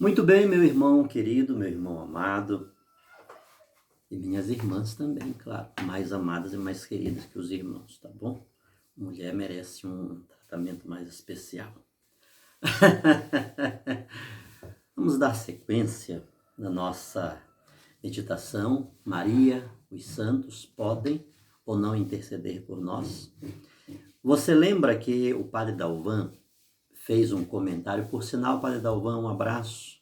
Muito bem, meu irmão querido, meu irmão amado, e minhas irmãs também, claro, mais amadas e mais queridas que os irmãos, tá bom? Mulher merece um tratamento mais especial. Vamos dar sequência na nossa meditação. Maria, os santos podem ou não interceder por nós? Você lembra que o padre Dalvan fez um comentário? Por sinal, padre Dalvan, um abraço.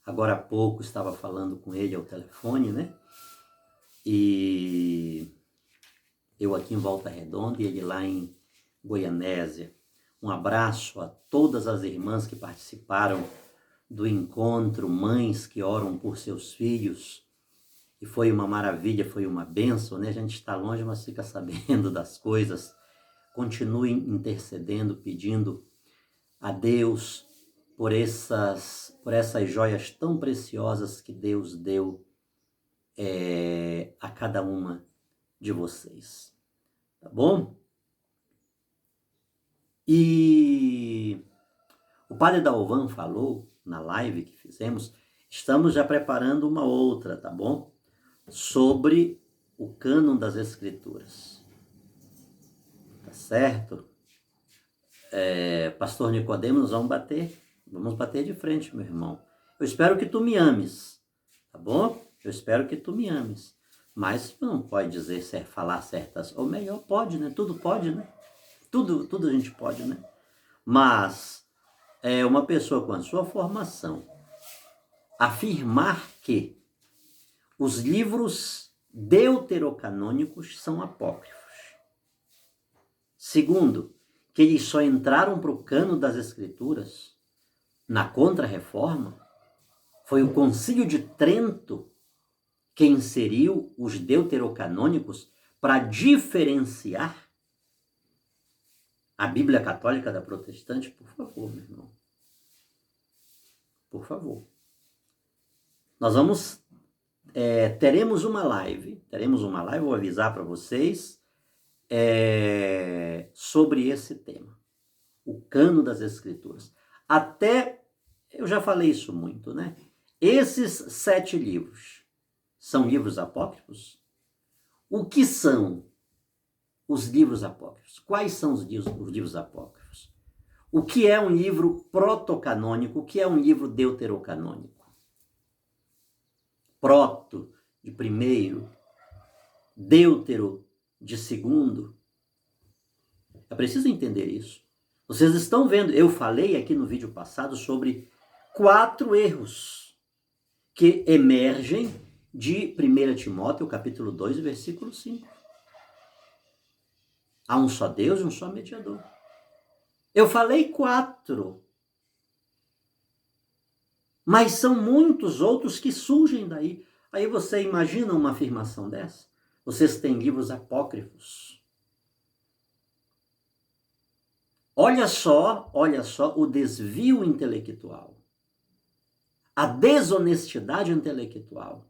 Agora há pouco estava falando com ele ao telefone, né? E eu aqui em Volta Redonda e ele lá em Goianésia. Um abraço a todas as irmãs que participaram do encontro Mães que Oram por Seus Filhos. E foi uma maravilha, foi uma bênção, né? A gente está longe, mas fica sabendo das coisas. Continuem intercedendo, pedindo a Deus por essas joias tão preciosas que Deus deu a cada uma de vocês, tá bom? E o padre Dalvan falou na live que fizemos, estamos já preparando uma outra, tá bom? Sobre o cânon das Escrituras, tá certo? Pastor Nicodemos, vamos bater de frente, meu irmão. Eu espero que tu me ames, tá bom? Eu espero que tu me ames. Mas não pode dizer, falar certas, ou melhor, pode, né? Tudo pode, né? Tudo a gente pode, né? Mas uma pessoa com a sua formação afirmar que os livros deuterocanônicos são apócrifos. Segundo, que eles só entraram para o cano das Escrituras na Contra-Reforma, foi o Concílio de Trento que inseriu os deuterocanônicos para diferenciar a Bíblia Católica da Protestante. Por favor, meu irmão. Por favor. Nós teremos uma live, vou avisar para vocês, sobre esse tema, o cano das Escrituras. Até, eu já falei isso muito, né? Esses 7 livros são livros apócrifos? O que são os livros apócrifos? Quais são os livros apócrifos? O que é um livro protocanônico? O que é um livro deuterocanônico? Proto, de primeiro, deutero, de segundo. É preciso entender isso. Vocês estão vendo, eu falei aqui no vídeo passado sobre 4 erros que emergem de 1 Timóteo, capítulo 2, versículo 5. Há um só Deus e um só mediador. Eu falei 4. Mas são muitos outros que surgem daí. Aí você imagina uma afirmação dessa? Vocês têm livros apócrifos. Olha só o desvio intelectual. A desonestidade intelectual.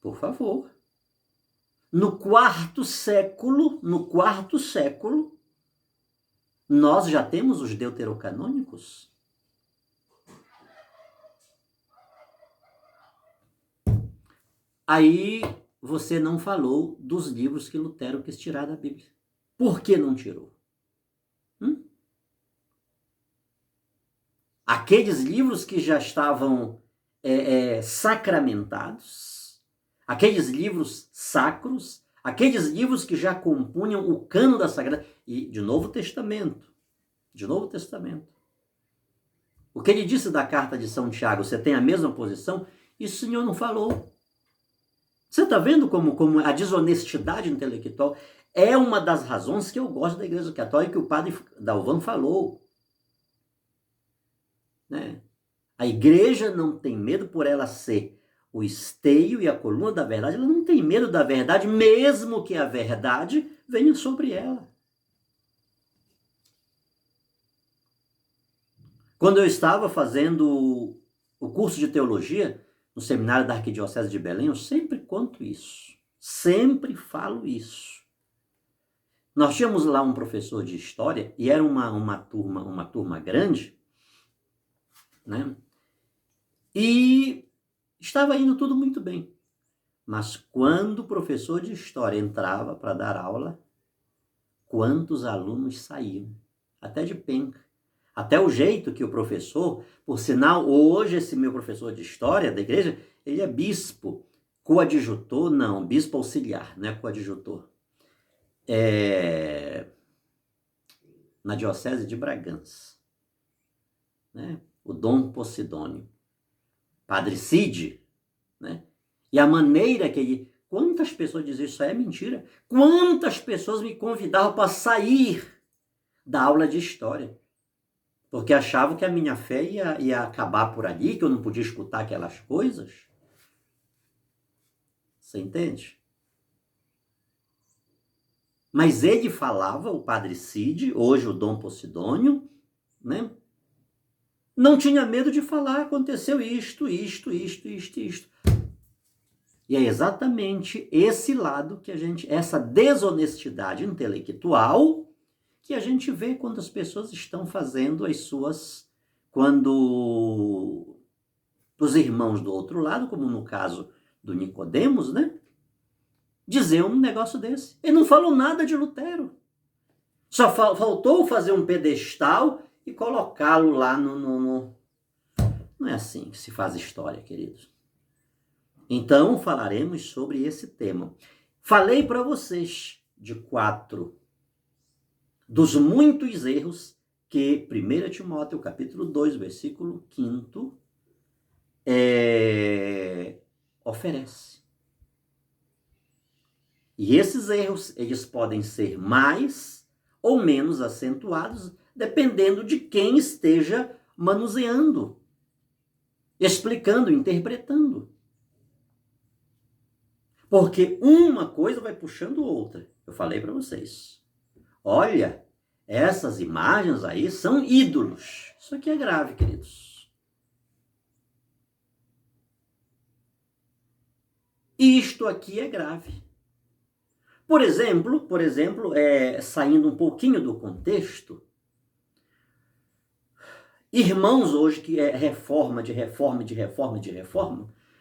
Por favor. No quarto século, nós já temos os deuterocanônicos? Aí você não falou dos livros que Lutero quis tirar da Bíblia. Por que não tirou? Aqueles livros que já estavam sacramentados, aqueles livros sacros, aqueles livros que já compunham o cano da Sagrada e de Novo Testamento. O que ele disse da carta de São Tiago, você tem a mesma posição? Isso o Senhor não falou. Você está vendo como a desonestidade intelectual é uma das razões que eu gosto da Igreja Católica, que o padre Dalvan falou. Né? A igreja não tem medo por ela ser o esteio e a coluna da verdade, ela não tem medo da verdade, mesmo que a verdade venha sobre ela. Quando eu estava fazendo o curso de teologia no seminário da Arquidiocese de Belém, eu sempre conto isso, sempre falo isso. Nós tínhamos lá um professor de história, e era uma turma grande, né? E estava indo tudo muito bem. Mas quando o professor de história entrava para dar aula, quantos alunos saíam? Até de penca. Até o jeito que o professor, por sinal, hoje esse meu professor de história da igreja, ele é bispo, coadjutor, não, bispo auxiliar, não é coadjutor. Na diocese de Bragança, né? O Dom Posidônio, Padre Cid, né? E a maneira que ele... Quantas pessoas diziam isso é mentira? Quantas pessoas me convidavam para sair da aula de história? Porque achavam que a minha fé ia acabar por ali, que eu não podia escutar aquelas coisas. Você entende? Mas ele falava, o Padre Cid, hoje o Dom Posidônio, né? Não tinha medo de falar, aconteceu isto. E é exatamente esse lado que essa desonestidade intelectual que a gente vê quando as pessoas estão fazendo quando os irmãos do outro lado, como no caso do Nicodemos, né? Dizer um negócio desse. Ele não falou nada de Lutero. Só faltou fazer um pedestal e colocá-lo lá no... Não é assim que se faz história, queridos. Então, falaremos sobre esse tema. Falei para vocês de 4 dos muitos erros que 1 Timóteo, capítulo 2, versículo 5, oferece. E esses erros, eles podem ser mais ou menos acentuados, dependendo de quem esteja manuseando, explicando, interpretando. Porque uma coisa vai puxando outra. Eu falei para vocês. Olha, essas imagens aí são ídolos. Isso aqui é grave, queridos. Isto aqui é grave. Por exemplo, saindo um pouquinho do contexto, irmãos hoje que é reforma,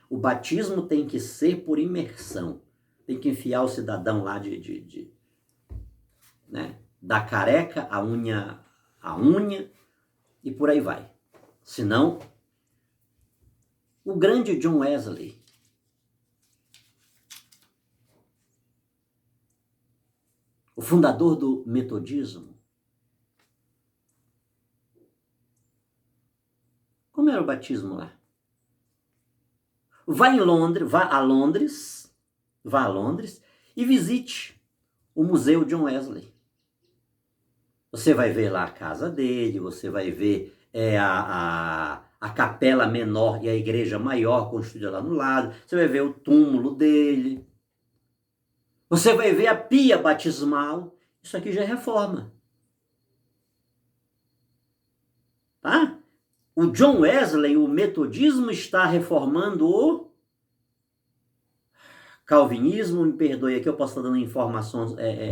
o batismo tem que ser por imersão. Tem que enfiar o cidadão lá né, da careca, a unha, e por aí vai. Senão, o grande John Wesley, o fundador do metodismo, como era o batismo lá? Vá a Londres e visite o Museu John Wesley. Você vai ver lá a casa dele, você vai ver a capela menor e a igreja maior construída lá no lado, você vai ver o túmulo dele, você vai ver a pia batismal. Isso aqui já é reforma. Tá? O John Wesley, o metodismo, está reformando o calvinismo. Me perdoe aqui, eu posso estar dando informações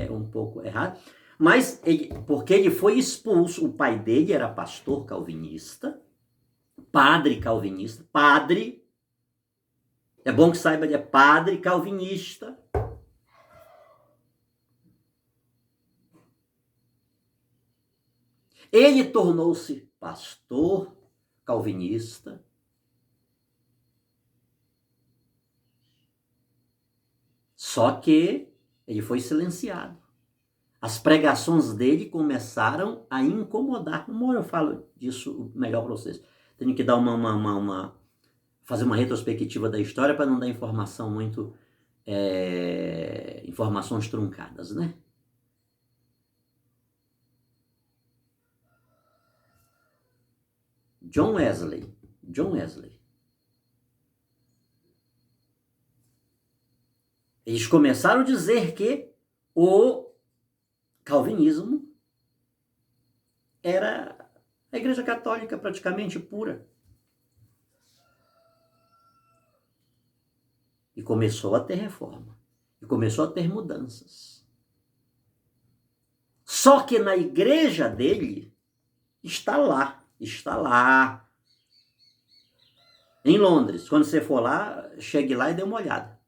um pouco erradas, mas porque ele foi expulso. O pai dele era pastor calvinista, padre calvinista, é bom que saiba, ele é padre calvinista. Ele tornou-se pastor calvinista. Só que ele foi silenciado. As pregações dele começaram a incomodar. Uma hora eu falo disso melhor para vocês. Tenho que dar fazer uma retrospectiva da história para não dar informação muito... informações truncadas, né? John Wesley. Eles começaram a dizer que o calvinismo era a igreja católica praticamente pura. E começou a ter reforma. E começou a ter mudanças. Só que na igreja dele está lá, em Londres. Quando você for lá, chegue lá e dê uma olhada.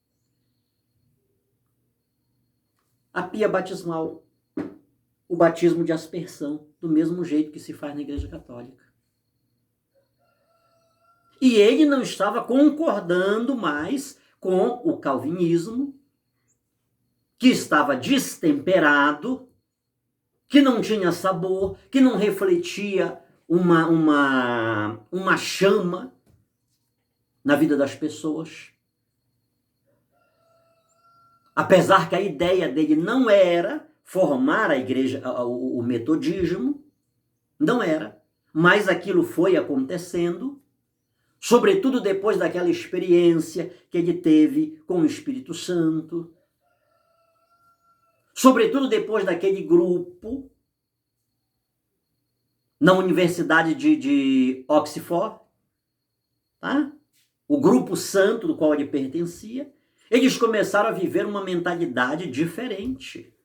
A pia batismal, o batismo de aspersão, do mesmo jeito que se faz na Igreja Católica. E ele não estava concordando mais com o calvinismo, que estava destemperado, que não tinha sabor, que não refletia uma chama na vida das pessoas. Apesar que a ideia dele não era formar a igreja, o metodismo, não era. Mas aquilo foi acontecendo, sobretudo depois daquela experiência que ele teve com o Espírito Santo, sobretudo depois daquele grupo na Universidade de Oxford, tá? O grupo santo do qual ele pertencia, eles começaram a viver uma mentalidade diferente.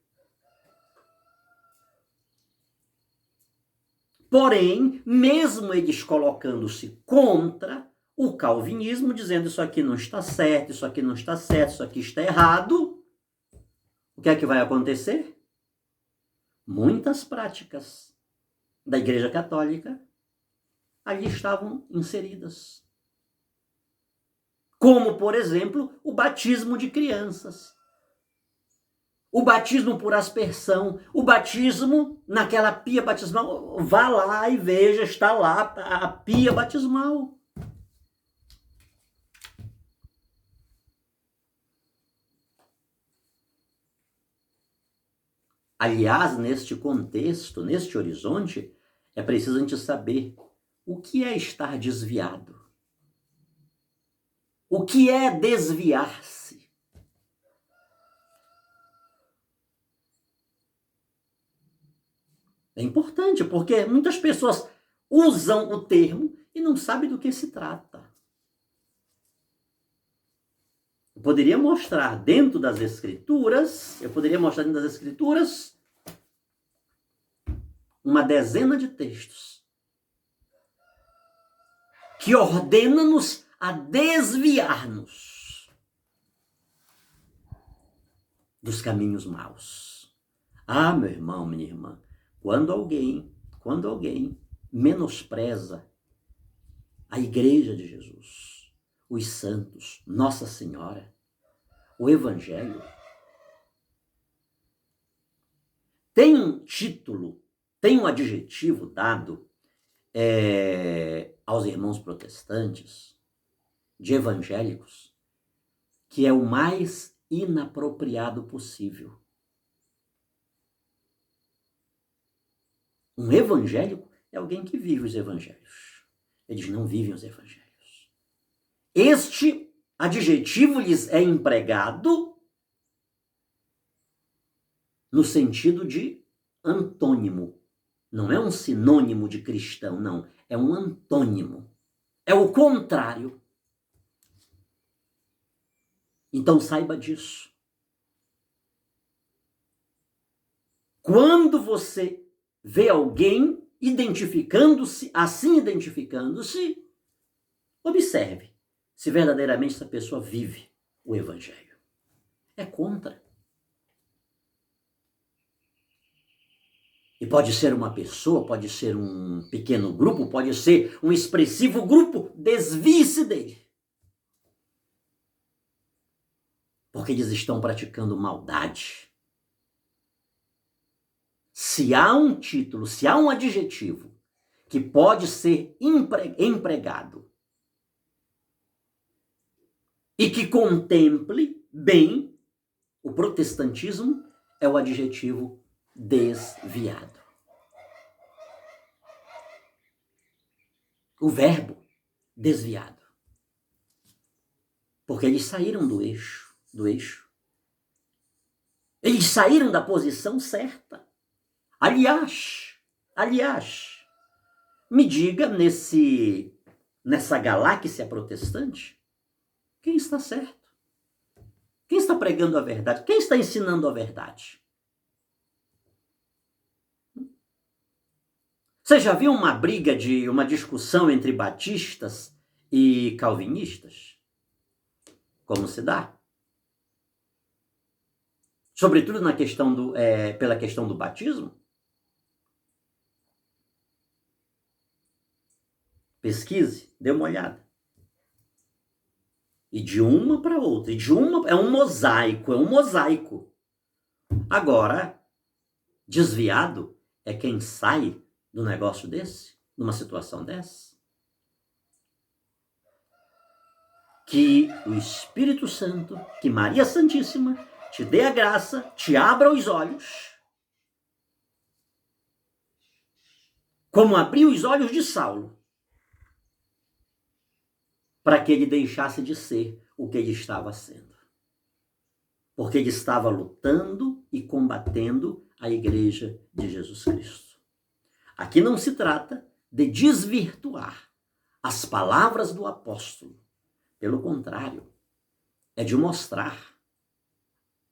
Porém, mesmo eles colocando-se contra o calvinismo, dizendo isso aqui não está certo, isso aqui não está certo, isso aqui está errado, o que é que vai acontecer? Muitas práticas da Igreja Católica ali estavam inseridas. Como, por exemplo, o batismo de crianças. O batismo por aspersão, o batismo naquela pia batismal. Vá lá e veja, está lá a pia batismal. Aliás, neste contexto, neste horizonte, é preciso a gente saber o que é estar desviado. O que é desviar-se? É importante, porque muitas pessoas usam o termo e não sabem do que se trata. Eu poderia mostrar dentro das Escrituras, uma dezena de textos que ordena-nos a desviar-nos dos caminhos maus. Ah, meu irmão, minha irmã, quando alguém menospreza a Igreja de Jesus, os santos, Nossa Senhora, o Evangelho, tem um título, tem um adjetivo dado aos irmãos protestantes, de evangélicos, que é o mais inapropriado possível. Um evangélico é alguém que vive os evangelhos. Eles não vivem os evangelhos. Este adjetivo lhes é empregado no sentido de antônimo. Não é um sinônimo de cristão, não. É um antônimo. É o contrário. Então saiba disso. Quando você vê alguém identificando-se, observe se verdadeiramente essa pessoa vive o Evangelho. É contra. E pode ser uma pessoa, pode ser um pequeno grupo, pode ser um expressivo grupo, desvie-se dele. Porque eles estão praticando maldade. Se há um título, se há um adjetivo que pode ser empregado e que contemple bem o protestantismo, é o adjetivo desviado. O verbo desviado. Porque eles saíram do eixo. Eles saíram da posição certa. Aliás, me diga nessa galáxia protestante, quem está certo? Quem está pregando a verdade? Quem está ensinando a verdade? Você já viu uma discussão entre batistas e calvinistas? Como se dá? Sobretudo pela questão do batismo? Pesquise, dê uma olhada. E de uma para outra. É um mosaico. Agora, desviado é quem sai do negócio desse, numa situação dessa. Que o Espírito Santo, que Maria Santíssima, te dê a graça, te abra os olhos, como abriu os olhos de Saulo, para que ele deixasse de ser o que ele estava sendo. Porque ele estava lutando e combatendo a igreja de Jesus Cristo. Aqui não se trata de desvirtuar as palavras do apóstolo. Pelo contrário, é de mostrar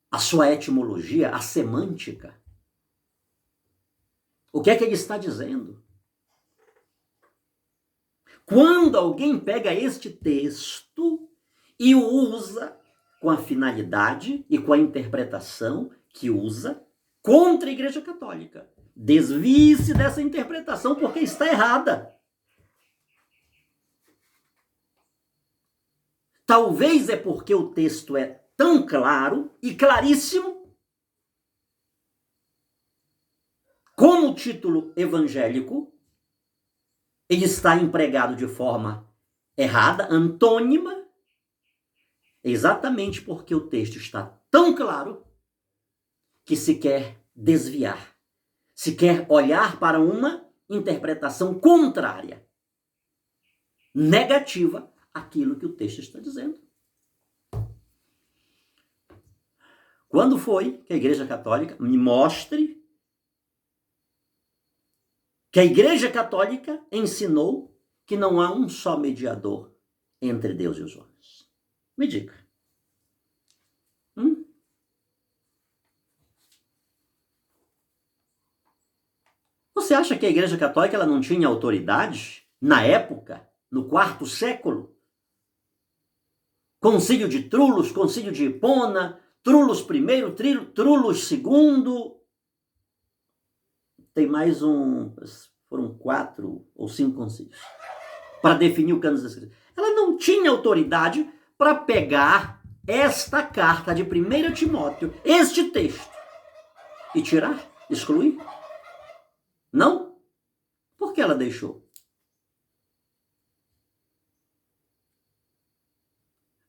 a sua etimologia, a semântica. O que é que ele está dizendo? Quando alguém pega este texto e o usa com a finalidade e com a interpretação que usa contra a Igreja Católica, desvie-se dessa interpretação porque está errada. Talvez é porque o texto é tão claro e claríssimo, como o título evangélico, ele está empregado de forma errada, antônima, exatamente porque o texto está tão claro que se quer desviar, se quer olhar para uma interpretação contrária, negativa àquilo que o texto está dizendo. Quando foi que a Igreja Católica me mostre que a Igreja Católica ensinou que não há um só mediador entre Deus e os homens? Me diga. Você acha que a Igreja Católica ela não tinha autoridade na época, no quarto século? Concílio de Trulos, Concílio de Hipona, Trulos I, Trulos II. Tem mais foram 4 ou 5 concílios para definir o cânon das Escrituras. Ela não tinha autoridade para pegar esta carta de 1 Timóteo, este texto, e tirar, excluir. Não? Por que ela deixou?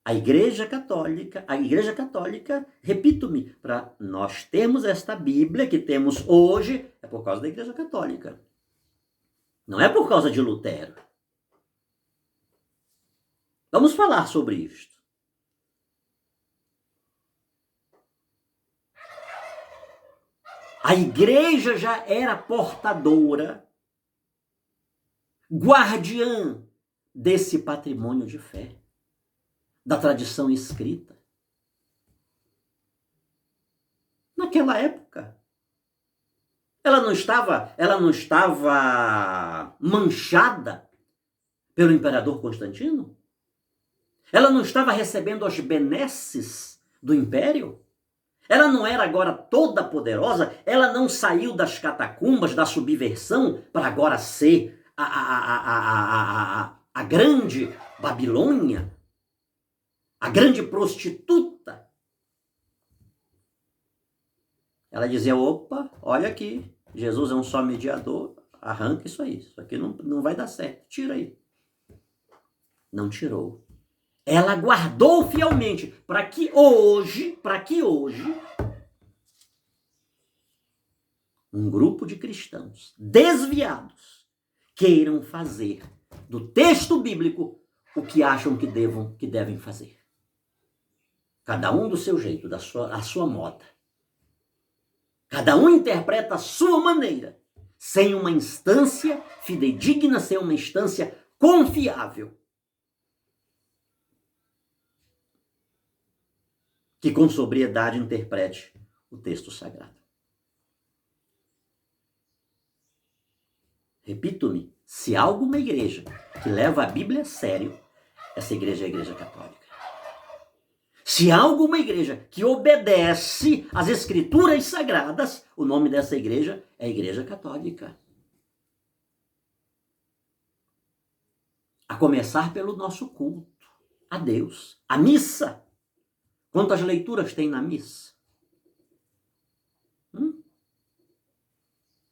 A Igreja Católica, repito-me, para nós termos esta Bíblia que temos hoje, é por causa da Igreja Católica. Não é por causa de Lutero. Vamos falar sobre isto. A igreja já era portadora, guardiã desse patrimônio de fé, da tradição escrita. Naquela época, ela não estava manchada pelo imperador Constantino? Ela não estava recebendo as benesses do império? Ela não era agora toda poderosa? Ela não saiu das catacumbas, da subversão, para agora ser a grande Babilônia? A grande prostituta? Ela dizia, opa, olha aqui, Jesus é um só mediador, arranca isso aí, isso aqui não vai dar certo, tira aí. Não tirou. Ela guardou fielmente para que hoje, um grupo de cristãos desviados queiram fazer do texto bíblico o que acham que devem fazer. Cada um do seu jeito, a sua moda. Cada um interpreta a sua maneira, sem uma instância fidedigna, sem uma instância confiável, que com sobriedade interprete o texto sagrado. Repito-me, se há alguma igreja que leva a Bíblia a sério, essa igreja é a Igreja Católica. Se há alguma igreja que obedece às Escrituras Sagradas, o nome dessa igreja é a Igreja Católica. A começar pelo nosso culto a Deus, a missa. Quantas leituras tem na missa?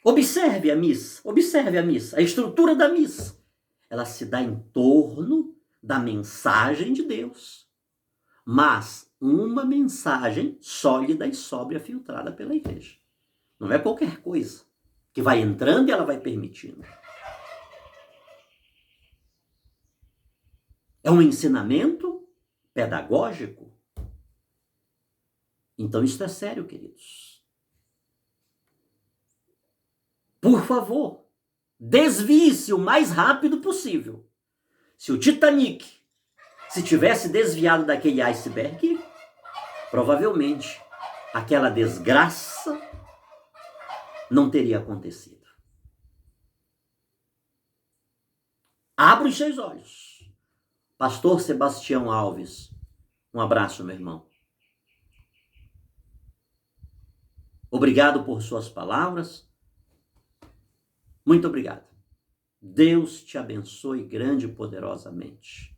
Observe a missa, a estrutura da missa. Ela se dá em torno da mensagem de Deus, mas uma mensagem sólida e sóbria filtrada pela igreja. Não é qualquer coisa que vai entrando e ela vai permitindo. É um ensinamento pedagógico. Então isso é sério, queridos. Por favor, desvie-se o mais rápido possível. Se o Titanic se tivesse desviado daquele iceberg, provavelmente aquela desgraça não teria acontecido. Abra os seus olhos. Pastor Sebastião Alves, um abraço, meu irmão. Obrigado por suas palavras. Muito obrigado. Deus te abençoe grande e poderosamente.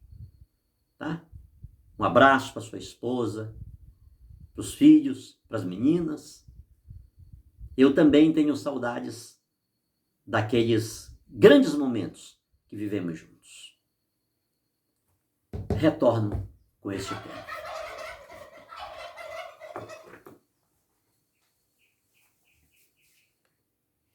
Tá? Um abraço para sua esposa, para os filhos, para as meninas. Eu também tenho saudades daqueles grandes momentos que vivemos juntos. Retorno com este tema.